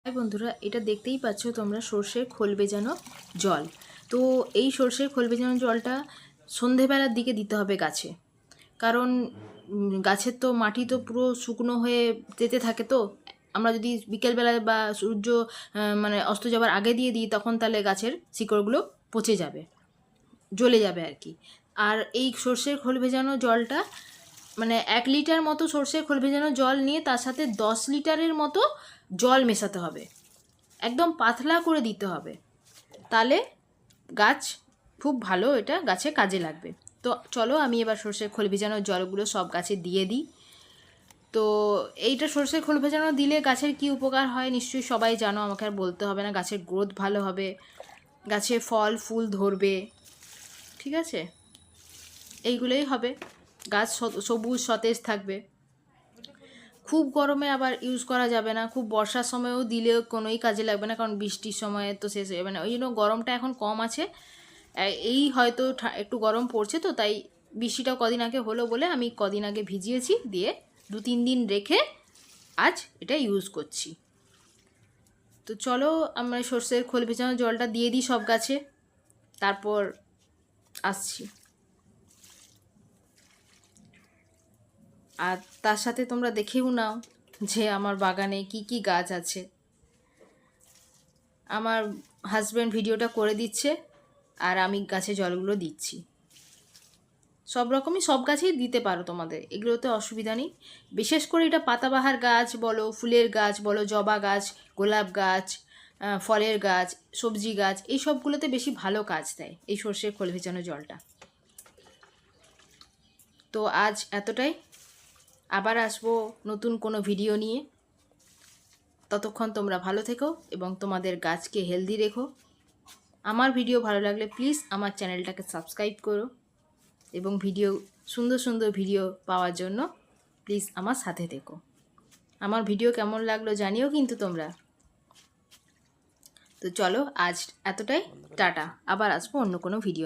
High বন্ধুরা, এটা দেখতেই পাচ্ছ তোমরা সর্ষের খোল ভেজানো জল। তো এই সর্ষের খোল ভেজানো জলটা সন্ধেবেলার দিকে দিতে হবে গাছে, কারণ গাছের তো মাটি তো পুরো শুকনো হয়ে যেতে থাকে। তো আমরা যদি বিকেলবেলা বা সূর্য মানে অস্ত যাবার আগে দিয়ে দিই, তখন তাহলে গাছের শিকড়গুলো পচে যাবে, জ্বলে যাবে আর কি। আর এই সর্ষের খোল ভেজানো জলটা মানে 1 লিটার মতো সর্ষের খোল ভেজানো জল নিয়ে তার সাথে 10 লিটারের মতো জল মেশাতে হবে, একদম পাতলা করে দিতে হবে, তাহলে গাছ খুব ভালো, এটা গাছে কাজে লাগবে। তো চলো আমি এবার সর্ষের খোল ভেজানো জলগুলো সব গাছে দিয়ে দিই। তো এইটা সর্ষের খোল ভেজানো দিলে গাছের কি উপকার হয় নিশ্চয়ই সবাই জানো, আমাকে আর বলতে হবে না। গাছের গ্রোথ ভালো হবে, গাছে ফল ফুল ধরবে, ঠিক আছে, এইগুলোই হবে। গাছ সবুজ সতেজ থাকবে। খুব গরমে আবার ইউজ করা যাবে না, খুব বর্ষার সময়ও দিলেও কোনোই কাজে লাগবে না, কারণ বৃষ্টির সময় তো শেষ হয়ে যাবে না। ওই জন্য গরমটা এখন কম আছে, এই হয়তো একটু গরম পড়ছে, তো তাই বৃষ্টিটা কদিন আগে হলো বলে আমি কদিন আগে ভিজিয়েছি, দিয়ে 2-3 দিন রেখে আজ এটা ইউজ করছি। তো চলো আমরা সর্ষের খোল ভেজানো জলটা দিয়ে দিই সব গাছে, তারপর আসছি। আর তার সাথে তোমরা দেখেও নাও যে আমার বাগানে কি কি গাছ আছে। আমার হাজব্যান্ড ভিডিওটা করে দিচ্ছে আর আমি গাছে জলগুলো দিচ্ছি। সব রকমই সব গাছেই দিতে পারো তোমাদের, এগুলোতে অসুবিধা নেই। বিশেষ করে এটা পাতাবাহার গাছ বলো, ফুলের গাছ বলো, জবা গাছ, গোলাপ গাছ, ফলের গাছ, সবজি গাছ, এই সবগুলোতে বেশি ভালো কাজ দেয় এই সর্ষের খোল ভেজানো জলটা। তো আজ এতটাই, আবার আসবো নতুন কোনো ভিডিও নিয়ে। ততক্ষণ তোমরা ভালো থেকো এবং তোমাদের গাছকে হেলদি রেখো। আমার ভিডিও ভালো লাগলে প্লিজ আমার চ্যানেলটাকে সাবস্ক্রাইব করো, এবং সুন্দর সুন্দর ভিডিও পাওয়ার জন্য প্লিজ আমার সাথে থেকো। আমার ভিডিও কেমন লাগলো জানিও কিন্তু তোমরা। তো চলো আজ এতটাই, টাটা, আবার আসবো অন্য কোনো ভিডিও।